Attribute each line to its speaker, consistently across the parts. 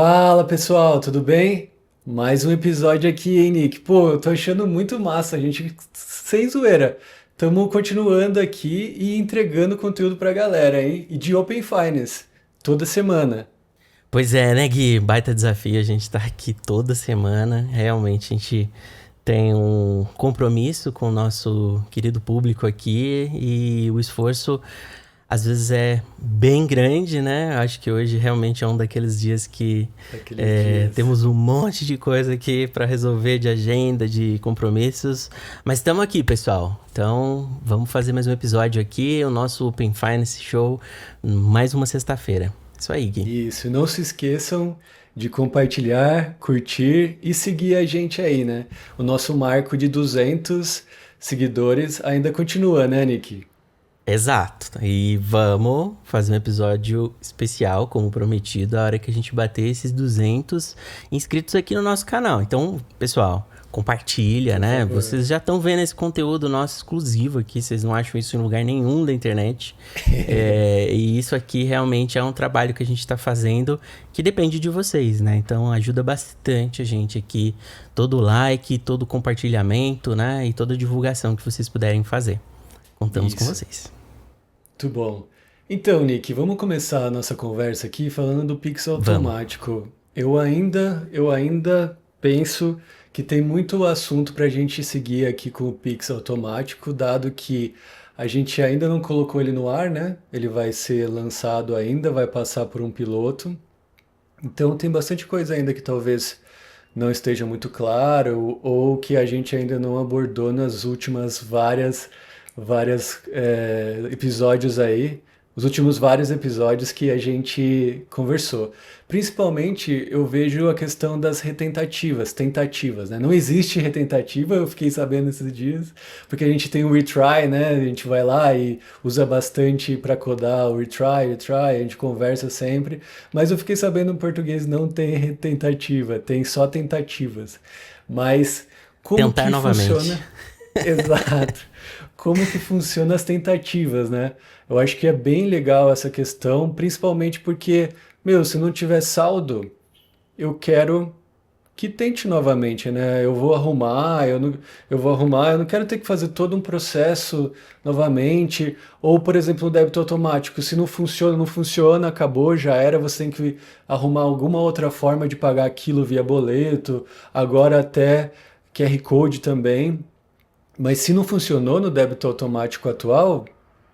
Speaker 1: Fala pessoal, tudo bem? Mais um episódio aqui, hein, Nick? Pô, eu tô achando muito massa, a gente, sem zoeira, estamos continuando aqui e entregando conteúdo pra galera, hein? E de Open Finance, toda semana.
Speaker 2: Pois é, né, Gui? Baita desafio. A gente tá aqui toda semana. Realmente, a gente tem um compromisso com o nosso querido público aqui e o esforço às vezes é bem grande, né? Acho que hoje realmente é um daqueles dias que
Speaker 1: Daqueles dias.
Speaker 2: temos um monte de coisa aqui para resolver de agenda, de compromissos. Mas estamos aqui, pessoal. Então, vamos fazer mais um episódio aqui, o nosso Open Finance Show, mais uma sexta-feira. Isso aí, Gui.
Speaker 1: Isso, e não se esqueçam de compartilhar, curtir e seguir a gente aí, né? O nosso marco de 200 seguidores ainda continua, né, Nick?
Speaker 2: Exato. E vamos fazer um episódio especial, como prometido, a hora que a gente bater esses 200 inscritos aqui no nosso canal. Então, pessoal, compartilha,
Speaker 1: Por
Speaker 2: né?
Speaker 1: favor.
Speaker 2: Vocês já estão vendo esse conteúdo nosso exclusivo aqui, vocês não acham isso em lugar nenhum da internet. E isso aqui realmente é um trabalho que a gente está fazendo que depende de vocês, né? Então, ajuda bastante a gente aqui, todo like, todo compartilhamento, né? E toda divulgação que vocês puderem fazer. Contamos com
Speaker 1: Isso.
Speaker 2: vocês.
Speaker 1: Muito bom. Então, Nick, vamos começar a nossa conversa aqui falando do Pix
Speaker 2: Vamos.
Speaker 1: automático. Eu ainda penso que tem muito assunto para a gente seguir aqui com o Pix automático, dado que a gente ainda não colocou ele no ar, né? Ele vai ser lançado ainda, vai passar por um piloto. Então tem bastante coisa ainda que talvez não esteja muito claro ou que a gente ainda não abordou nas últimas várias episódios aí, os últimos vários episódios que a gente conversou. Principalmente eu vejo a questão das retentativas, tentativas, né? Não existe retentativa, eu fiquei sabendo esses dias, porque a gente tem o retry, né? A gente vai lá e usa bastante para codar o retry, a gente conversa sempre, mas eu fiquei sabendo em português não tem tentativa, tem só tentativas. Mas como
Speaker 2: Tentar
Speaker 1: que
Speaker 2: novamente.
Speaker 1: funciona? Exato. Como que funciona as tentativas, né? Eu acho que é bem legal essa questão, principalmente porque, meu, se não tiver saldo, eu quero que tente novamente, né? Eu não quero ter que fazer todo um processo novamente, ou, por exemplo, no débito automático, se não funciona, não funciona, acabou, já era, você tem que arrumar alguma outra forma de pagar aquilo via boleto, agora até QR Code também. Mas se não funcionou no débito automático atual,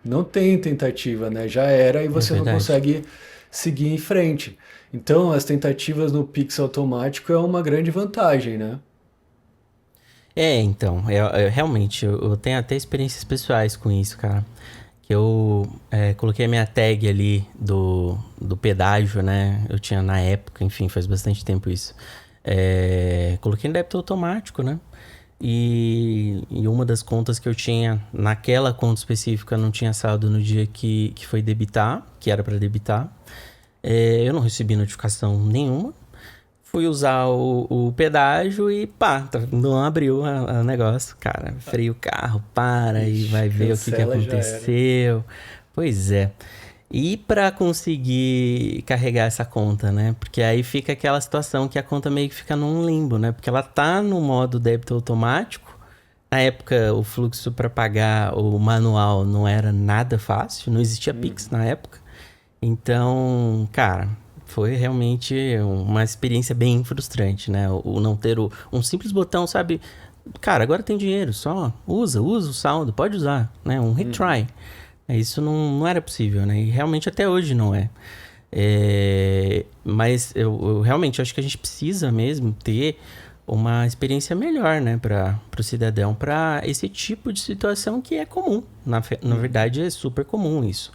Speaker 1: não tem tentativa, né? Já era e
Speaker 2: É
Speaker 1: você não
Speaker 2: verdade.
Speaker 1: consegue seguir em frente. Então, as tentativas no Pix automático é uma grande vantagem, né?
Speaker 2: Então, realmente, eu tenho até experiências pessoais com isso, cara. Que eu coloquei a minha tag ali do pedágio, né? Eu tinha na época, enfim, faz bastante tempo isso. Coloquei no débito automático, né? E uma das contas que eu tinha, naquela conta específica, não tinha saldo no dia que foi debitar, que era para debitar. Eu não recebi notificação nenhuma. Fui usar o pedágio e pá, não abriu o negócio. Cara, freia o carro, para e
Speaker 1: Ixi,
Speaker 2: vai ver o que
Speaker 1: cancela já era.
Speaker 2: aconteceu. Pois é. E para conseguir carregar essa conta, né? Porque aí fica aquela situação que a conta meio que fica num limbo, né? Porque ela tá no modo débito automático. Na época, o fluxo para pagar o manual não era nada fácil, não existia Pix na época. Então, cara, foi realmente uma experiência bem frustrante, né? O não ter um simples botão, sabe? Cara, agora tem dinheiro, só usa o saldo, pode usar, né? Um retry. Isso não era possível, né? E realmente até hoje não é. Mas eu realmente acho que a gente precisa mesmo ter uma experiência melhor, né, para o cidadão, para esse tipo de situação que é comum. Na verdade, é super comum isso.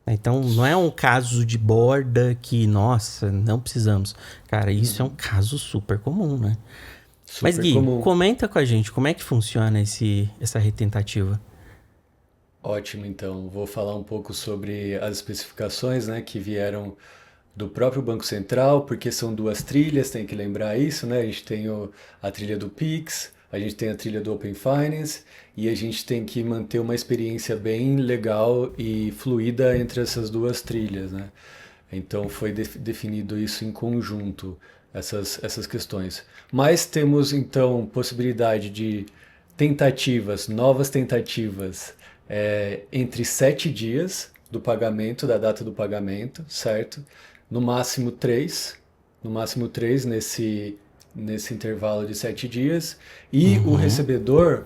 Speaker 2: Então, não é um caso de borda que, nossa, não precisamos. Cara, isso é um caso super comum, né? Mas,
Speaker 1: Super
Speaker 2: Gui,
Speaker 1: comum.
Speaker 2: comenta com a gente como é que funciona essa retentativa.
Speaker 1: Ótimo, então. Vou falar um pouco sobre as especificações, né, que vieram do próprio Banco Central, porque são duas trilhas, tem que lembrar isso, né? A gente tem a trilha do Pix, a gente tem a trilha do Open Finance e a gente tem que manter uma experiência bem legal e fluida entre essas duas trilhas, né? Então foi definido isso em conjunto, essas questões. Mas temos então possibilidade de tentativas, novas tentativas, entre 7 dias do pagamento, da data do pagamento, certo? No máximo três, no máximo três nesse intervalo de 7 dias. E o
Speaker 2: Uhum,
Speaker 1: recebedor,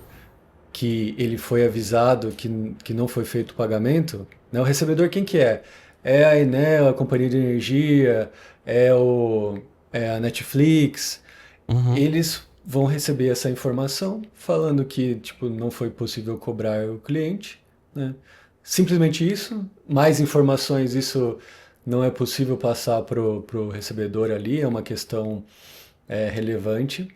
Speaker 1: que ele foi avisado que não foi feito o pagamento, né? O recebedor quem que é? É a Enel, a companhia de energia, é, o, é a Netflix.
Speaker 2: uhum.
Speaker 1: Eles vão receber essa informação falando que tipo, não foi possível cobrar o cliente, né? Simplesmente isso. Mais informações, isso não é possível passar para o recebedor ali, é uma questão relevante.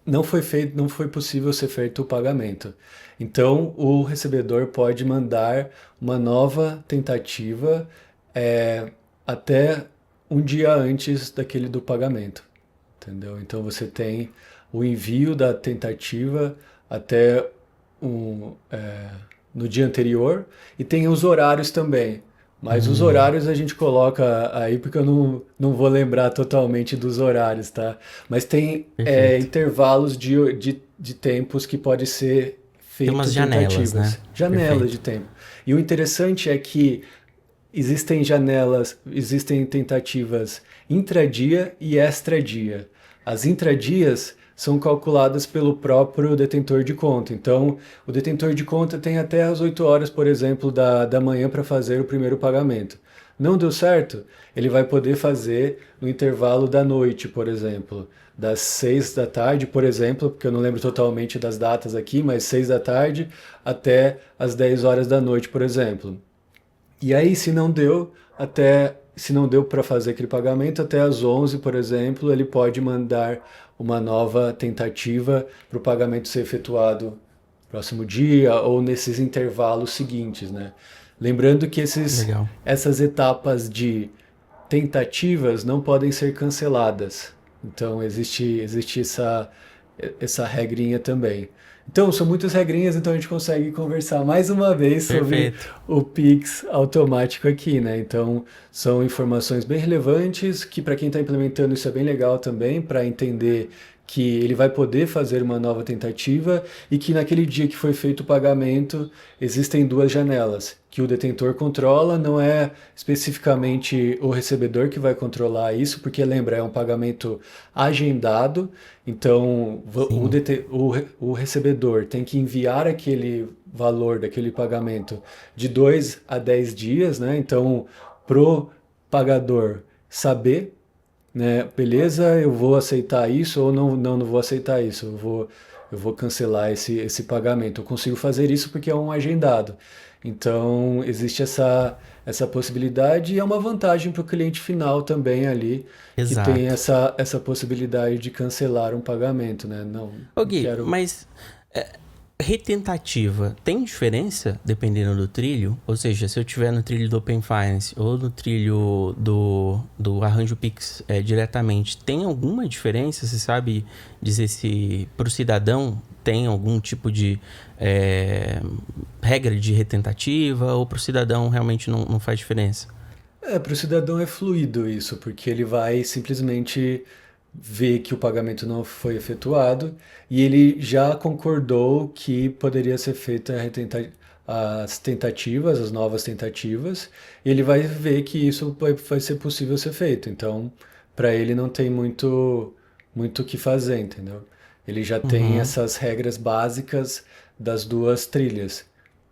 Speaker 1: Não foi feito, não foi possível ser feito o pagamento. Então, o recebedor pode mandar uma nova tentativa até um dia antes daquele do pagamento, entendeu? Então, você tem o envio da tentativa até um, no dia anterior e tem os horários também. Mas os
Speaker 2: Hum,
Speaker 1: horários a gente coloca aí porque eu não vou lembrar totalmente dos horários, tá? Mas tem
Speaker 2: perfeito.
Speaker 1: intervalos de tempos que pode ser
Speaker 2: Tem
Speaker 1: feito
Speaker 2: umas janelas, né?
Speaker 1: tentativas, janelas de
Speaker 2: Perfeito.
Speaker 1: tempo. E o interessante é que existem tentativas intradia e extradia. As intradias são calculadas pelo próprio detentor de conta. Então, o detentor de conta tem até as 8 horas, por exemplo, da manhã para fazer o primeiro pagamento. Não deu certo? Ele vai poder fazer no intervalo da noite, por exemplo. Das 6 da tarde, por exemplo, porque eu não lembro totalmente das datas aqui, mas 6 da tarde até as 10 horas da noite, por exemplo. E aí, se não deu para fazer aquele pagamento até às 11, por exemplo, ele pode mandar uma nova tentativa para o pagamento ser efetuado no próximo dia ou nesses intervalos seguintes, né? Lembrando que
Speaker 2: Legal.
Speaker 1: essas etapas de tentativas não podem ser canceladas. Então existe essa regrinha também. Então, são muitas regrinhas, então a gente consegue conversar mais uma vez sobre
Speaker 2: Perfeito.
Speaker 1: o Pix automático aqui, né? Então, são informações bem relevantes, que para quem está implementando isso é bem legal também, para entender que ele vai poder fazer uma nova tentativa e que naquele dia que foi feito o pagamento existem duas janelas, que o detentor controla, não é especificamente o recebedor que vai controlar isso, porque lembra, é um pagamento agendado, então
Speaker 2: Sim.
Speaker 1: o recebedor tem que enviar aquele valor daquele pagamento de 2 a 10 dias, né? Então, pro pagador saber, né? Beleza, eu vou aceitar isso ou não vou aceitar isso. Eu vou cancelar esse pagamento. Eu consigo fazer isso porque é um agendado. Então, existe essa possibilidade e é uma vantagem para o cliente final também ali, que tem
Speaker 2: Exato.
Speaker 1: essa possibilidade de cancelar um pagamento, né?
Speaker 2: Ô
Speaker 1: Não
Speaker 2: Gui,
Speaker 1: quero.
Speaker 2: mas retentativa tem diferença dependendo do trilho? Ou seja, se eu tiver no trilho do Open Finance ou no trilho do Arranjo Pix diretamente, tem alguma diferença? Você sabe dizer se para o cidadão tem algum tipo de regra de retentativa ou para o cidadão realmente não faz diferença?
Speaker 1: Para o cidadão é fluido isso, porque ele vai simplesmente ver que o pagamento não foi efetuado e ele já concordou que poderia ser feita as tentativas, as novas tentativas, e ele vai ver que isso vai ser possível ser feito. Então, para ele não tem muito o que fazer, entendeu? Ele já tem
Speaker 2: Uhum,
Speaker 1: essas regras básicas das duas trilhas.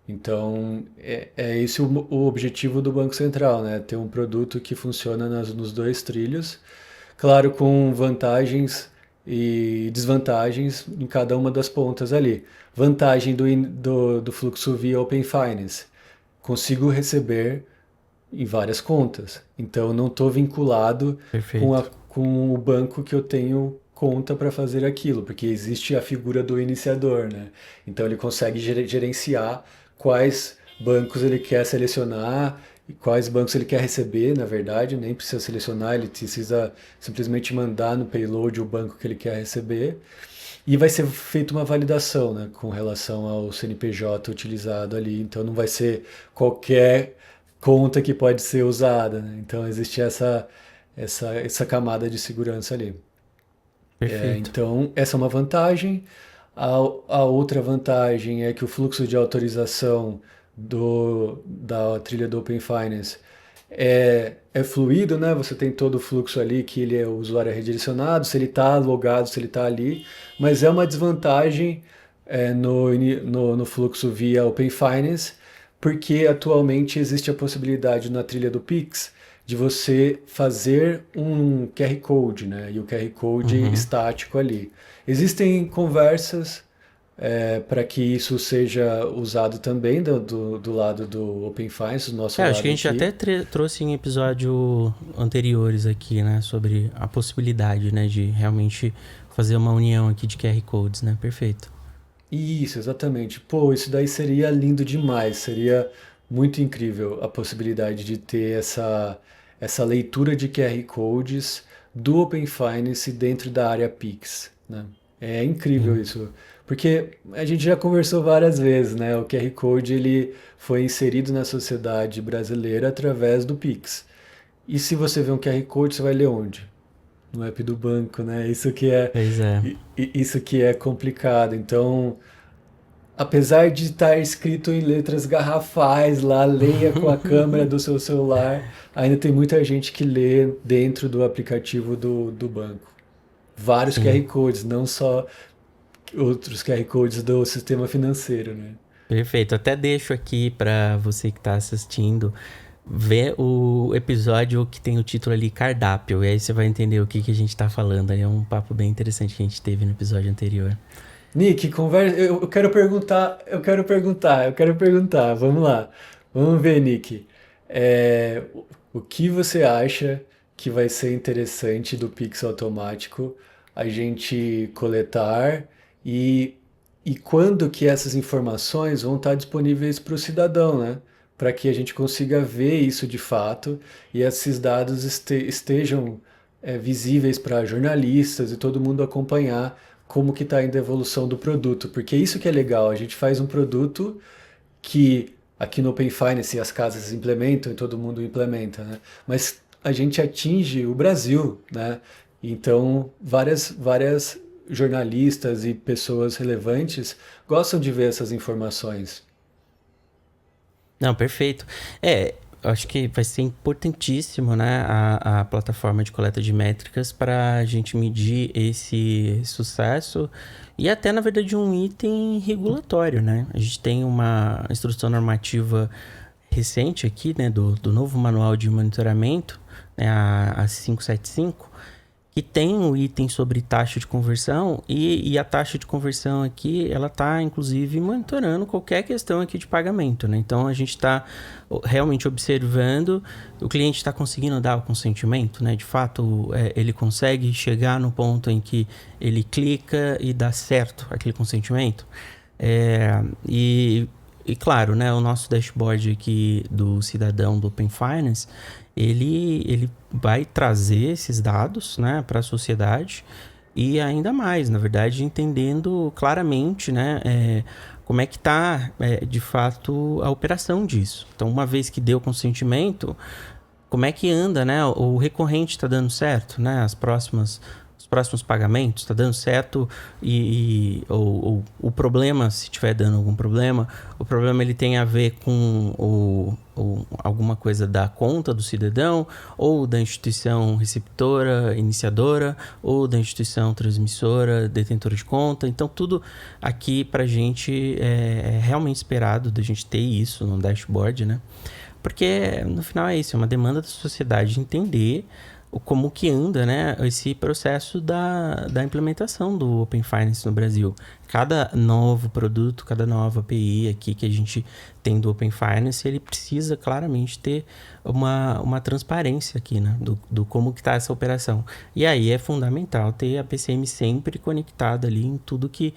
Speaker 1: Então, é esse o objetivo do Banco Central, né? Ter um produto que funciona nos dois trilhos, claro, com vantagens e desvantagens em cada uma das pontas ali. Vantagem do fluxo via Open Finance. Consigo receber em várias contas. Então, não estou vinculado
Speaker 2: perfeito.
Speaker 1: com o banco que eu tenho conta para fazer aquilo, porque existe a figura do iniciador, né? Então, ele consegue gerenciar quais bancos ele quer selecionar e quais bancos ele quer receber, na verdade, nem precisa selecionar, ele precisa simplesmente mandar no payload o banco que ele quer receber. E vai ser feita uma validação, né, com relação ao CNPJ utilizado ali. Então não vai ser qualquer conta que pode ser usada, né? Então existe essa camada de segurança ali.
Speaker 2: Perfeito.
Speaker 1: Então, essa é uma vantagem. A outra vantagem é que o fluxo de autorização da trilha do Open Finance é fluido, né? Você tem todo o fluxo ali que ele é o usuário é redirecionado, se ele está logado, se ele está ali, mas é uma desvantagem no fluxo via Open Finance, porque atualmente existe a possibilidade na trilha do Pix de você fazer um QR Code, né? E o QR Code
Speaker 2: Uhum.
Speaker 1: estático ali. Existem conversas para que isso seja usado também do lado do Open Finance, do nosso
Speaker 2: Acho que
Speaker 1: lado
Speaker 2: a gente
Speaker 1: aqui.
Speaker 2: até trouxe em episódio anteriores aqui, né, sobre a possibilidade, né, de realmente fazer uma união aqui de QR Codes, né? Perfeito.
Speaker 1: Isso, exatamente. Pô, isso daí seria lindo demais, seria muito incrível a possibilidade de ter essa leitura de QR Codes do Open Finance dentro da área Pix, né? É incrível
Speaker 2: Sim.
Speaker 1: isso, porque a gente já conversou várias vezes, né? O QR Code ele foi inserido na sociedade brasileira através do Pix. E se você vê um QR Code, você vai ler onde? No app do banco, né?
Speaker 2: Pois é.
Speaker 1: Isso que é complicado. Então, apesar de estar escrito em letras garrafais lá, leia com a câmera do seu celular, ainda tem muita gente que lê dentro do aplicativo do banco. Vários QR
Speaker 2: Sim.
Speaker 1: Codes, não só outros QR Codes do sistema financeiro, né?
Speaker 2: Perfeito. Até deixo aqui para você que está assistindo ver o episódio que tem o título ali Cardápio. E aí você vai entender o que, que a gente está falando. Aí é um papo bem interessante que a gente teve no episódio anterior.
Speaker 1: Nick, conversa. Eu quero perguntar, eu quero perguntar. Vamos lá. Vamos ver, Nick. O que você acha que vai ser interessante do Pix automático a gente coletar e, e quando que essas informações vão estar disponíveis para o cidadão, né? Para que a gente consiga ver isso de fato e esses dados estejam visíveis para jornalistas e todo mundo acompanhar como que está indo a evolução do produto, porque isso que é legal, a gente faz um produto que aqui no Open Finance as casas implementam e todo mundo implementa, né? Mas a gente atinge o Brasil, né? Então, várias jornalistas e pessoas relevantes gostam de ver essas informações.
Speaker 2: Não, perfeito. Eu acho que vai ser importantíssimo, né, a plataforma de coleta de métricas para a gente medir esse sucesso e até, na verdade, um item regulatório, né? A gente tem uma instrução normativa recente aqui, né, do novo manual de monitoramento, né, a 575, que tem um item sobre taxa de conversão e a taxa de conversão aqui, ela está inclusive monitorando qualquer questão aqui de pagamento, né? Então a gente está realmente observando, o cliente está conseguindo dar o consentimento, né? De fato, ele consegue chegar no ponto em que ele clica e dá certo aquele consentimento. É, e claro, né, o nosso dashboard aqui do cidadão do Open Finance, ele vai trazer esses dados, né, para a sociedade e ainda mais, na verdade, entendendo claramente, né, como é que está, de fato, a operação disso. Então, uma vez que deu consentimento, como é que anda, né? O recorrente está dando certo, né? Os próximos pagamentos está dando certo ou o problema, se estiver dando algum problema, o problema ele tem a ver com alguma coisa da conta do cidadão ou da instituição receptora, iniciadora ou da instituição transmissora, detentora de conta. Então tudo aqui para a gente é realmente esperado da gente ter isso no dashboard, né? Porque no final é isso, é uma demanda da sociedade entender como que anda, né, esse processo da implementação do Open Finance no Brasil. Cada novo produto, cada nova API aqui que a gente tem do Open Finance, ele precisa claramente ter uma transparência aqui, né, do como que está essa operação. E aí é fundamental ter a PCM sempre conectada ali em tudo que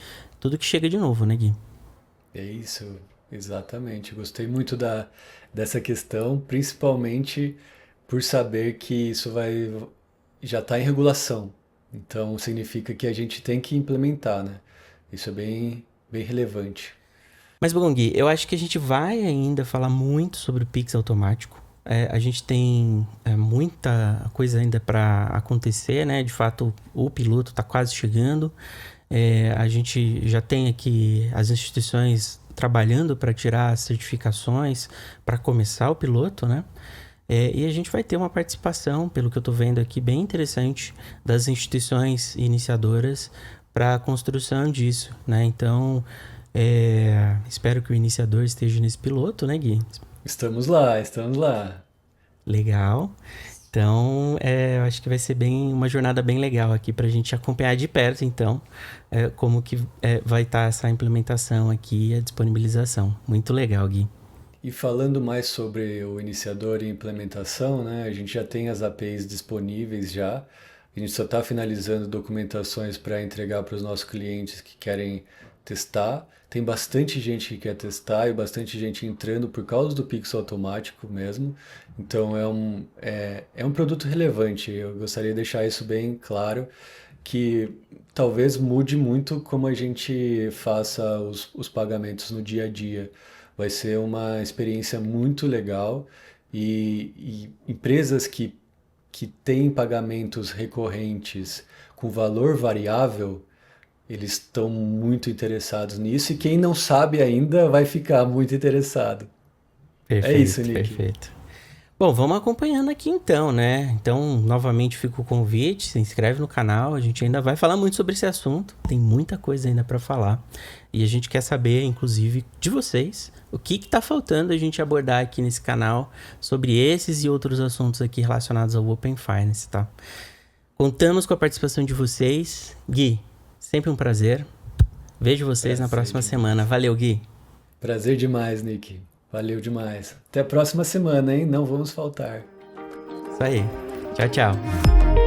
Speaker 2: chega de novo, né, Gui?
Speaker 1: É isso, exatamente. Gostei muito dessa questão, principalmente por saber que isso já está em regulação. Então significa que a gente tem que implementar, né? Isso é bem relevante.
Speaker 2: Mas, bom, Gui, eu acho que a gente vai ainda falar muito sobre o Pix automático. A gente tem muita coisa ainda para acontecer, né? De fato, o piloto está quase chegando. A gente já tem aqui as instituições trabalhando para tirar as certificações para começar o piloto, né? E a gente vai ter uma participação, pelo que eu estou vendo aqui, bem interessante das instituições iniciadoras para a construção disso, né? Então, espero que o iniciador esteja nesse piloto, né, Gui?
Speaker 1: Estamos lá, estamos lá.
Speaker 2: Legal. Então, eu acho que vai ser uma jornada bem legal aqui para a gente acompanhar de perto, então, como que vai estar essa implementação aqui e a disponibilização. Muito legal, Gui.
Speaker 1: E falando mais sobre o iniciador e implementação, né, a gente já tem as APIs disponíveis já. A gente só está finalizando documentações para entregar para os nossos clientes que querem testar. Tem bastante gente que quer testar e bastante gente entrando por causa do Pix automático mesmo. Então é um produto relevante. Eu gostaria de deixar isso bem claro, que talvez mude muito como a gente faça os pagamentos no dia a dia. Vai ser uma experiência muito legal e empresas que têm pagamentos recorrentes com valor variável, eles estão muito interessados nisso e quem não sabe ainda vai ficar muito interessado. É isso,
Speaker 2: Perfeito,
Speaker 1: Nick.
Speaker 2: perfeito. Bom, vamos acompanhando aqui então, né? Então, novamente fica o convite, se inscreve no canal, a gente ainda vai falar muito sobre esse assunto, tem muita coisa ainda para falar. E a gente quer saber, inclusive, de vocês, o que tá faltando a gente abordar aqui nesse canal sobre esses e outros assuntos aqui relacionados ao Open Finance, tá? Contamos com a participação de vocês. Gui, sempre um prazer. Vejo vocês na
Speaker 1: Prazer
Speaker 2: próxima
Speaker 1: demais.
Speaker 2: semana. Valeu, Gui.
Speaker 1: Prazer demais, Nick. Valeu demais. Até a próxima semana, hein? Não vamos faltar.
Speaker 2: Isso aí. Tchau, tchau.